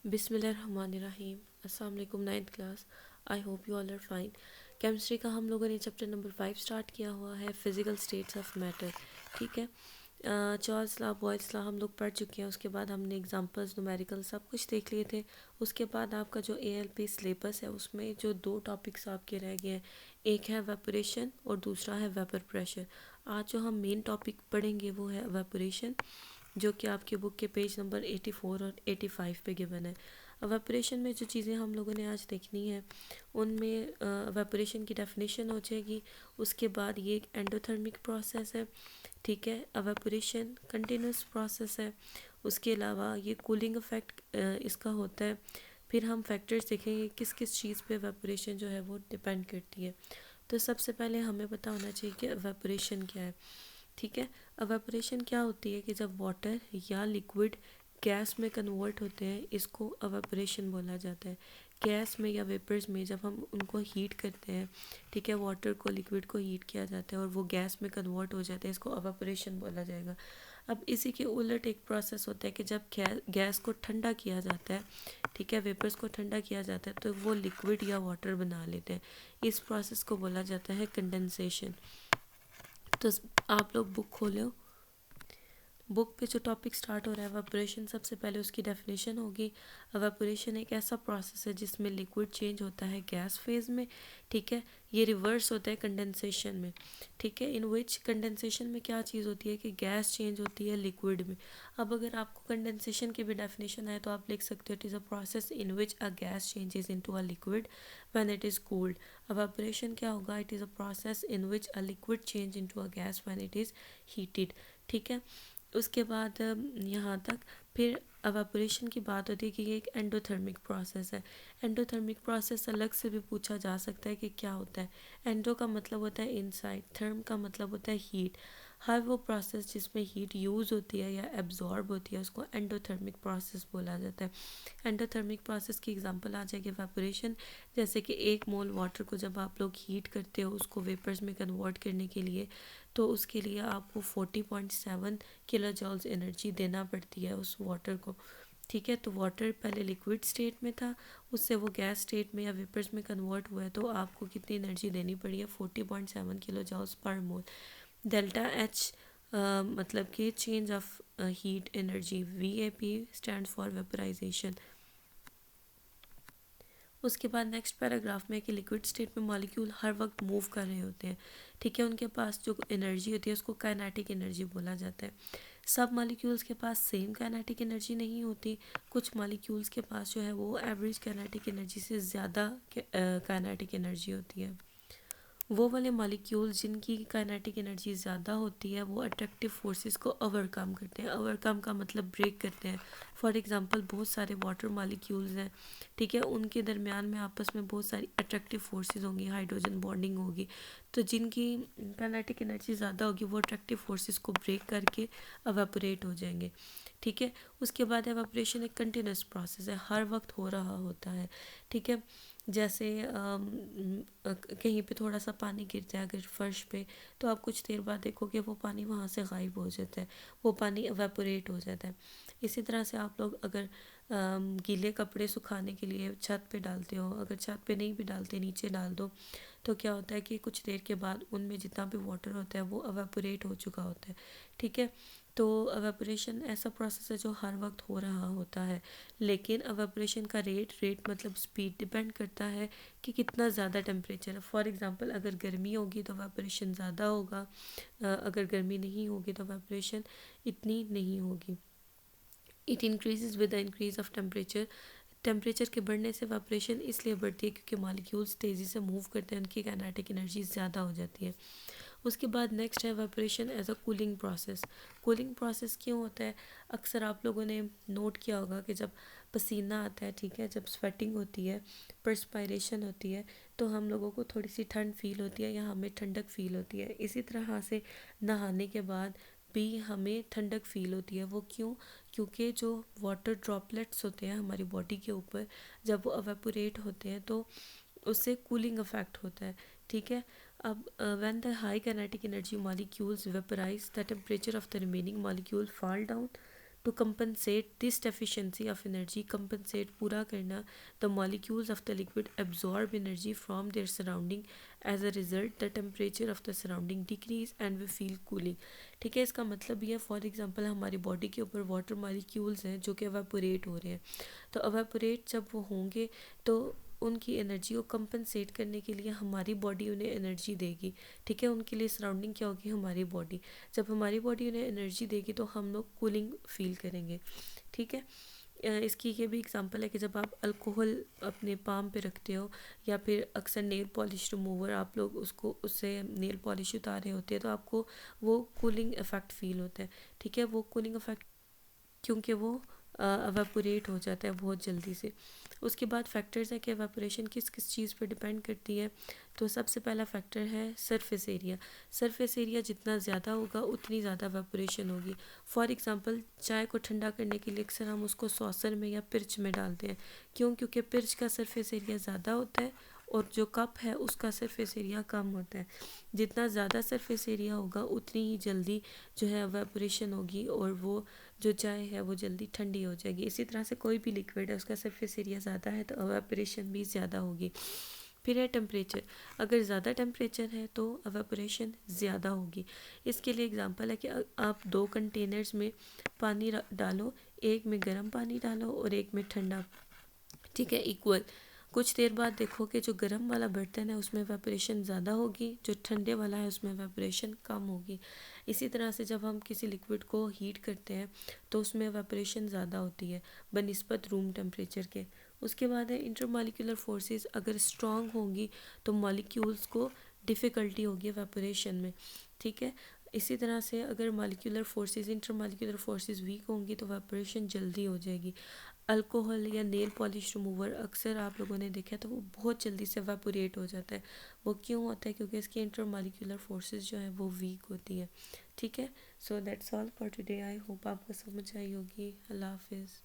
बिस्मिल्लाहिर्रहमानिर्रहीम। अस्सलाम वालेकुम ninth class. I hope you all are fine. Chemistry का हम लोगों ने चैप्टर नंबर 5 स्टार्ट किया हुआ है, फिज़िकल स्टेट्स ऑफ मैटर। ठीक है। चार्ल्स लॉ, बॉयल्स लॉ हम लोग पढ़ चुके हैं। उसके बाद हमने एग्जांपल्स, न्यूमेरिकल सब कुछ देख लिए थे। उसके बाद आपका जो एएलपी सिलेबस है उसमें जो दो टॉपिक्स आपके रह गए हैं, एक है वेपोरेशन और दूसरा है वेपर प्रेशर। आज जो हम मेन टॉपिक पढ़ेंगे वो है वेपोरेशन, जो कि आपकी बुक के पेज नंबर 84 और 85 पे गिवन है। वेपोरेशन में जो चीज़ें हम लोगों ने आज देखनी है उनमें वेपोरेशन की डेफिनेशन हो जाएगी। उसके बाद ये एक एंडोथर्मिक प्रोसेस है। ठीक है। वेपोरेशन कंटिन्यूस प्रोसेस है। उसके अलावा ये कूलिंग इफेक्ट इसका होता है। फिर हम फैक्टर्स देखेंगे किस किस चीज़ पे वेपोरेशन जो है वो डिपेंड करती है। तो सबसे पहले हमें पता होना चाहिए कि वेपोरेशन क्या है। ठीक है। अवेपोरेशन क्या होती है कि जब वाटर या लिक्विड गैस में कन्वर्ट होते हैं, इसको अवेपोरेशन बोला जाता है। गैस में या वेपर्स में जब हम उनको हीट करते हैं, ठीक है, वाटर को, लिक्विड को हीट किया जाता है और वो गैस में कन्वर्ट हो जाता है, इसको अवेपोरेशन बोला जाएगा। अब इसी के उलट एक प्रोसेस होता है कि जब गैस को ठंडा किया जाता है, ठीक है, वेपर्स को ठंडा किया जाता है, तो वो लिक्विड या वाटर बना लेते हैं। इस प्रोसेस को बोला जाता है कंडेंसेशन। तो आप लोग बुक खोलो। बुक पे जो टॉपिक स्टार्ट हो रहा है एवापोरेशन, सबसे पहले उसकी डेफिनेशन होगी। एवापोरेशन एक ऐसा प्रोसेस है जिसमें लिक्विड चेंज होता है गैस फेज में। ठीक है। ये रिवर्स होता है कंडेंसेशन में। ठीक है। इन विच कंडेंसेशन में क्या चीज़ होती है कि गैस चेंज होती है लिक्विड में। अब अगर आपको कंडेंसेशन की भी डेफिनेशन है तो आप लिख सकते हो, it is a process in which a gas changes into a liquid when it is cooled. Evaporation क्या होगा? It is a process in which a liquid change into a gas when it is heated. ठीक है। उसके बाद यहाँ तक फिर evaporation की बात होती है कि ये एक एंडोथर्मिक प्रोसेस है। एंडोथर्मिक प्रोसेस अलग से भी पूछा जा सकता है कि क्या होता है। एंडो का मतलब होता है इनसाइड, थर्म का मतलब होता है हीट। हर वो प्रोसेस जिसमें हीट यूज़ होती है या एब्जॉर्ब होती है उसको एंडोथर्मिक प्रोसेस बोला जाता है। एंडोथर्मिक प्रोसेस की एग्जांपल आ जाएगी एवापोरेशन। जैसे कि एक मोल वाटर को जब आप लोग हीट करते हो उसको वेपर्स में कन्वर्ट करने के लिए, तो उसके लिए आपको 40.7 किलो जॉल्स एनर्जी देना पड़ती है उस वाटर को। ठीक है। तो वाटर पहले लिक्विड स्टेट में था, उससे वो गैस स्टेट में या वेपर्स में कन्वर्ट हुआ है, तो आपको कितनी एनर्जी देनी पड़ी है? 40.7 किलो जॉल्स पर मोल। डेल्टा एच मतलब कि change of heat energy. VAP stand for vaporisation. उसके बाद नेक्स्ट पैराग्राफ में कि लिक्विड स्टेट में मॉलिक्यूल हर वक्त मूव कर रहे होते हैं। ठीक है। उनके पास जो एनर्जी होती है उसको काइनेटिक एनर्जी बोला जाता है। सब मॉलिक्यूल्स के पास सेम काइनेटिक एनर्जी नहीं होती। कुछ मॉलिक्यूल्स के पास जो है वो एवरेज काइनेटिक एनर्जी से ज़्यादा काइनेटिक एनर्जी होती है। वो वाले मॉलिक्यूल्स जिनकी काइनेटिक एनर्जी ज़्यादा होती है वो अट्रैक्टिव फोर्सेस को ओवरकम करते हैं। ओवरकम का मतलब ब्रेक करते हैं। फॉर एग्जांपल बहुत सारे वाटर मॉलिक्यूल्स हैं, ठीक है, उनके दरमियान में आपस में बहुत सारी अट्रैक्टिव फोर्सेस होंगी, हाइड्रोजन बॉन्डिंग होगी। तो जिनकी काइनेटिक एनर्जी ज़्यादा होगी वो अट्रैक्टिव फोर्सेस को ब्रेक करके एवापोरेट हो जाएंगे। ठीक है। उसके बाद एवापोरेशन एक कंटिन्यूस प्रोसेस है, हर वक्त हो रहा होता है। ठीक है। जैसे कहीं पे थोड़ा सा पानी गिरता है अगर फर्श पे, तो आप कुछ देर बाद देखोगे वो पानी वहाँ से गायब हो जाता है, वो पानी एवेपोरेट हो जाता है। इसी तरह से आप लोग अगर गीले कपड़े सुखाने के लिए छत पे डालते हो, अगर छत पे नहीं भी डालते नीचे डाल दो, तो क्या होता है कि कुछ देर के बाद उनमें जितना भी वाटर होता है वो एवेपोरेट हो चुका होता है। ठीक है। तो एवेपोरेशन ऐसा प्रोसेस है जो हर वक्त हो रहा होता है, लेकिन एवेपोरेशन का रेट मतलब स्पीड डिपेंड करता है कि कितना ज़्यादा टेम्परेचर है। फॉर एग्जांपल अगर गर्मी होगी तो एवेपोरेशन ज़्यादा होगा, अगर गर्मी नहीं होगी तो एवेपोरेशन इतनी नहीं होगी। It increases with the increase of temperature. Temperature के बढ़ने से एवेपोरेशन इसलिए बढ़ती है क्योंकि मॉलिक्यूल्स तेज़ी से मूव करते हैं, उनकी काइनेटिक एनर्जी ज़्यादा हो जाती है। उसके बाद नेक्स्ट है evaporation as a cooling process. Cooling process क्यों होता है? अक्सर आप लोगों ने नोट किया होगा कि जब पसीना आता है, ठीक है, जब स्वेटिंग होती है, परस्पायरेशन होती है, तो हम लोगों को थोड़ी सी ठंड फील होती है या हमें ठंडक फील होती है। इसी तरह से नहाने के बाद भी हमें ठंडक फील होती है। वो क्यों? क्योंकि जो वाटर ड्रॉपलेट्स होते हैं हमारी बॉडी के ऊपर, जब वो एवेपोरेट होते हैं तो उससे कूलिंग इफेक्ट होता है। ठीक है। अब when the high kinetic energy molecules vaporise, the temperature of the remaining molecule fall down. To compensate this deficiency of energy, compensate पूरा करना, the molecules of the liquid absorb energy from their surrounding, as a result the temperature of the surrounding decrease and we feel cooling. ठीक है, इसका मतलब ये, for example हमारी body के ऊपर वाटर मॉलिक्यूल्स हैं जो कि एवापोरेट हो रहे हैं, तो एवापोरेट जब वो होंगे तो उनकी एनर्जी को कंपनसेट करने के लिए हमारी बॉडी उन्हें एनर्जी देगी। ठीक है, उनके लिए सराउंडिंग क्या होगी, हमारी बॉडी। जब हमारी बॉडी उन्हें एनर्जी देगी तो हम लोग कूलिंग फील करेंगे। ठीक है, इसकी ये भी एग्जांपल है कि जब आप अल्कोहल अपने पाम पे रखते हो, या फिर अक्सर नेल पॉलिश रिमूवर आप लोग उसको, उससे नेल पॉलिश उतार रहे होते हैं, तो आपको वो कूलिंग इफेक्ट फील होता है। ठीक है, वो कूलिंग इफेक्ट क्योंकि वो एवापोरेट हो जाता है बहुत जल्दी से। उसके बाद फैक्टर्स है कि एवापोरेशन किस किस चीज़ पर डिपेंड करती है। तो सबसे पहला फैक्टर है सरफेस एरिया। सरफेस एरिया जितना ज़्यादा होगा उतनी ज़्यादा एवापोरेशन होगी। फॉर एग्जांपल चाय को ठंडा करने के लिए अक्सर हम उसको सॉसर में या पिर्च में डालते हैं। क्यों? क्योंकि पिर्च का सरफेस एरिया ज़्यादा होता है और जो कप है उसका सरफेस एरिया कम होता है। जितना ज़्यादा सरफेस एरिया होगा उतनी ही जल्दी जो है एवापोरेशन होगी और वो जो चाय है वो जल्दी ठंडी हो जाएगी। इसी तरह से कोई भी लिक्विड है उसका सरफेस एरिया ज़्यादा है तो एवापोरेशन भी ज़्यादा होगी। फिर है टेम्परेचर। अगर ज़्यादा टेम्परेचर है तो एवापोरेशन ज़्यादा होगी। इसके लिए एग्जांपल है कि आप 2 कंटेनर्स में पानी डालो, एक में गर्म पानी डालो और एक में ठंडा। ठीक है, इक्वल। कुछ देर बाद देखो कि जो गर्म वाला बर्तन है उसमें एवापोरेशन ज़्यादा होगी, जो ठंडे वाला है उसमें एवापोरेशन कम होगी। इसी तरह से जब हम किसी लिक्विड को हीट करते हैं तो उसमें एवापोरेशन ज़्यादा होती है बनिस्बत रूम टेम्परेचर के। उसके बाद है इंटरमॉलिक्यूलर फोर्सेस। अगर स्ट्रॉन्ग होंगी तो मॉलिक्यूल्स को डिफ़िकल्टी होगी एवापोरेशन में। ठीक है, इसी तरह से अगर molecular forces, intermolecular forces weak होंगी तो एवापोरेशन जल्दी हो जाएगी। अल्कोहल या नेल पॉलिश रिमूवर अक्सर आप लोगों ने देखा तो वो बहुत जल्दी से एवापोरेट हो जाता है। वो क्यों होता है? क्योंकि इसकी इंटरमॉलिक्यूलर फोर्सेस जो है वो वीक होती है। ठीक है, so that's all for today. I hope आपको समझ आई होगी। अल्लाह हाफिज़।